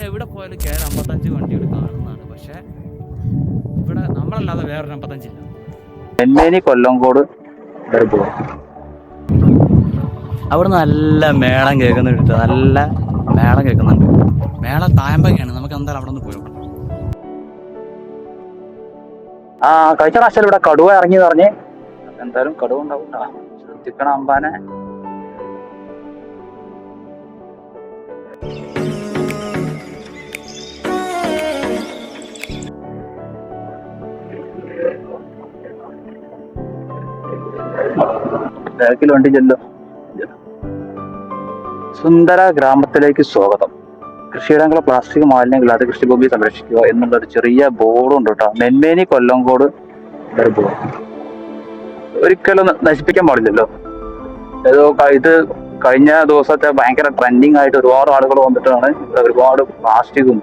എവിടെ പോയാലും KL 55 വണ്ടികൾ കാണുന്നതാണ്. പക്ഷെ ഇവിടെ നമ്മളല്ലാതെ വേറൊരു 55 ഇല്ല. നെന്മേനി കൊല്ലങ്കോട് അവിടെ നല്ല മേളം കേൾക്കുന്നുണ്ട്. നല്ല മേളം കേൾക്കുന്നുണ്ട്. മേളം തായമ്പകയാണ്. നമുക്ക് എന്തായാലും അവിടെ നിന്ന് പോയോ. കഴിഞ്ഞ പ്രാവശ്യം ഇവിടെ കടുവ ഇറങ്ങി പറഞ്ഞ് എന്തായാലും കടുവ ഉണ്ടാവും. ശ്രദ്ധിക്കണം അമ്പാനെ. ബാക്കിൽ വണ്ടി ചെല്ലോ. സുന്ദര ഗ്രാമത്തിലേക്ക് സ്വാഗതം. കൃഷിയിടങ്ങളെ പ്ലാസ്റ്റിക് മാലിന്യങ്ങളില്ലാതെ കൃഷിഭൂമി സംരക്ഷിക്കുക എന്നുള്ള ഒരു ചെറിയ ബോർഡും ഉണ്ട് കേട്ടോ. നെന്മേനി കൊല്ലങ്കോട് ഒരിക്കലും നശിപ്പിക്കാൻ പാടില്ലല്ലോ. ഇത് കഴിഞ്ഞ ദിവസത്തെ ഭയങ്കര ട്രെൻഡിങ് ആയിട്ട് ഒരുപാട് ആളുകൾ വന്നിട്ടാണ് ഇവിടെ ഒരുപാട് പ്ലാസ്റ്റിക്കും,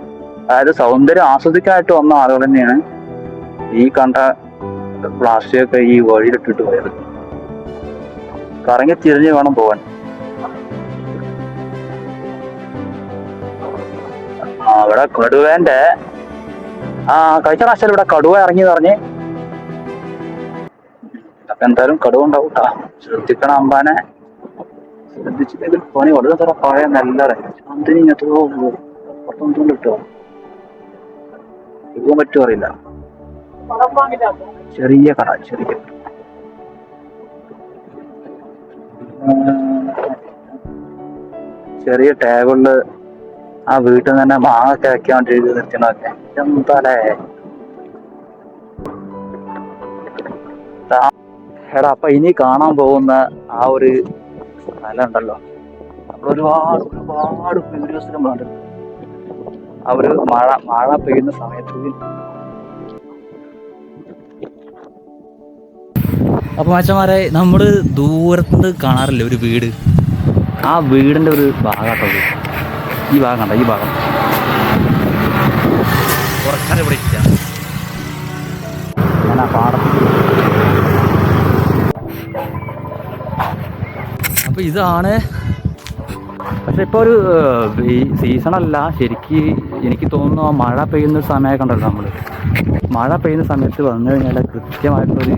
അതായത് സൗന്ദര്യം ആസ്വദിക്കാനായിട്ട് വന്ന ആളുകൾ തന്നെയാണ് ഈ കണ്ട പ്ലാസ്റ്റിക് ഒക്കെ ഈ വഴിയിലിട്ടിട്ട് പോയത്. കറങ്ങി തിരിഞ്ഞ് വേണം പോവാൻ. ഇവിടെ കടുവേന്റെ കഴിഞ്ഞ പ്രാവശ്യം ഇവിടെ കടുവ ഇറങ്ങി പറഞ്ഞ് അപ്പൊ എന്തായാലും കടുവ ഉണ്ടാവും. ശ്രദ്ധിക്കണം അമ്പാനെ. ശ്രദ്ധിച്ചില്ലെങ്കിൽ പണി വളരെ തറ പഴയ നല്ല അതിന് കിട്ടോ പോകാൻ പറ്റുമോ അറിയില്ല. ചെറിയ കട, ചെറിയ ടേബിളില് ആ വീട്ടിൽ നിന്ന് തന്നെ മാങ്ങൊക്കെ വെക്കാൻ വേണ്ടി നിർത്തണൊക്കെ എന്താലേ. എടാ, അപ്പൊ ഇനി കാണാൻ പോകുന്ന ആ ഒരു സ്ഥലം ഉണ്ടല്ലോ, നമ്മൾ ഒരുപാട് വീഡിയോസിലും കണ്ടിട്ടുണ്ട്. അവര് മഴ പെയ്യുന്ന സമയത്ത്. അപ്പൊ മച്ചന്മാരെ, നമ്മള് ദൂരത്ത് കാണാറില്ലേ ഒരു വീട്, ആ വീടിന്റെ ഒരു ഭാഗാട്ടോ ഈ ഭാഗം കണ്ട. ഈ ഭാഗം കുറച്ചാൽ ഇവിടെ ഇല്ല. ഞാൻ ആ പാടത്ത്. അപ്പൊ ഇതാണ്. പക്ഷെ ഇപ്പൊ ഒരു സീസണല്ല ശരിക്ക്. എനിക്ക് തോന്നുന്നു ആ മഴ പെയ്യുന്ന സമയമൊക്കെ ഉണ്ടല്ലോ, നമ്മള് മഴ പെയ്യുന്ന സമയത്ത് വന്നു കഴിഞ്ഞാൽ കൃത്യമായിട്ടൊരു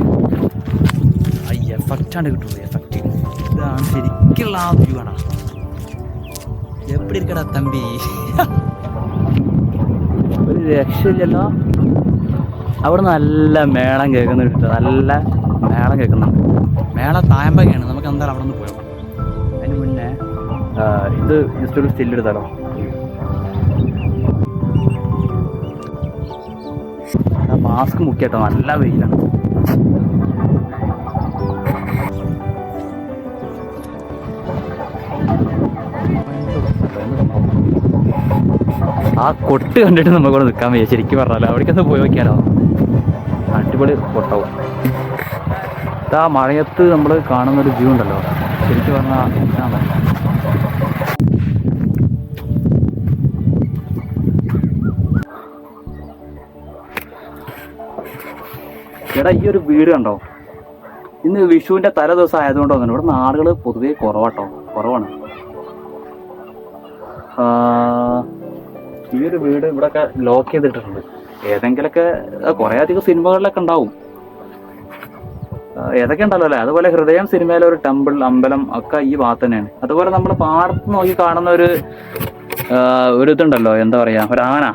എഫക്റ്റാണ് കിട്ടുള്ളൂ. എഫക്റ്റ് ഇതാണ് ശരിക്കുള്ള ആ വ്യൂ ആണ്. എപ്പടി ഇരിക്കടാ തമ്പി, ഒരു രക്ഷയില്ലല്ലോ. അവിടെ നല്ല മേളം കേൾക്കുന്നുണ്ട്. നല്ല മേളം കേൾക്കുന്നുണ്ട്. മേളം തായമ്പകയാണ്. നമുക്ക് എന്തായാലും അവിടെ നിന്ന് പോയോ. അതിന് മുന്നേ ഇത് ജസ്റ്റ് ഒരു സ്റ്റില്ലെടുത്താലോ. മാസ്ക് മുക്കിയാട്ടോ, നല്ല വെയിലാണ്. ആ കൊട്ട് കണ്ടിട്ട് നമുക്കവിടെ നിൽക്കാൻ വയ്യ ശരിക്കും പറഞ്ഞാലോ. അവിടേക്കൊന്ന് പോയി നോക്കിയാലോ, അടിപൊളി കൊട്ടാവും. ആ മഴയത്ത് നമ്മൾ കാണുന്നൊരു വ്യൂ ഉണ്ടല്ലോ, ശരിക്കും പറഞ്ഞാൽ എടാ, ഈ ഒരു വീട് കണ്ടോ. ഇന്ന് വിഷുവിന്റെ തലേ ദിവസം ആയതുകൊണ്ടോ ഇവിടെ ആളുകൾ പൊതുവേ കുറവാണ്. ഈ ഒരു വീട് ഇവിടെയൊക്കെ ലോക്ക് ചെയ്തിട്ടുണ്ട്. ഏതെങ്കിലൊക്കെ കുറെ അധികം സിനിമകളിലൊക്കെ ഉണ്ടാവും. ഏതൊക്കെ ഉണ്ടല്ലോ അല്ലേ. അതുപോലെ ഹൃദയം സിനിമയിലെ ഒരു ടെമ്പിൾ, അമ്പലം ഒക്കെ ഈ ഭാഗത്ത് തന്നെയാണ്. അതുപോലെ നമ്മൾ പാടത്ത് നോക്കി കാണുന്ന ഒരു ഇതുണ്ടല്ലോ, എന്താ പറയാ, ഒരു ആന.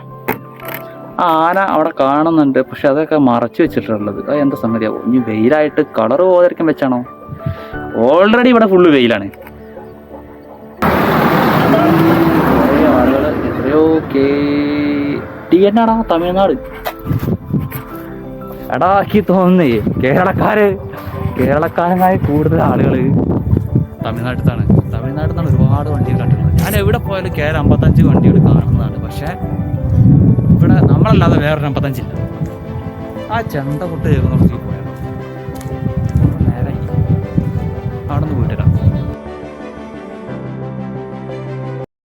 ആ ആന അവിടെ കാണുന്നുണ്ട്. പക്ഷെ അതൊക്കെ മറച്ചു വെച്ചിട്ടുള്ളത്. അത് എന്താ സംഗതിയാവും. ഇനി വെയിലായിട്ട് കളർ പോകാതിരിക്കാൻ വെച്ചാണോ. ഓൾറെഡി ഇവിടെ ഫുള്ള് വെയിലാണ്. ാടാ തമിഴ്നാട്. എടാ, എനിക്ക് തോന്നുന്നേ കേരളക്കാരനായ കൂടുതൽ ആളുകൾ തമിഴ്നാട്ടിൽ നിന്നാണ് ഒരുപാട് വണ്ടികൾ കണ്ടിട്ടുള്ളത്. ഞാൻ എവിടെ പോയാലും KL 55 വണ്ടികൾ കാണുന്നതാണ്. പക്ഷെ ഇവിടെ നമ്മളല്ലാതെ വേറൊരു 55 ഇല്ല. ആ ചെണ്ട പൊട്ട് കേൾക്കുന്ന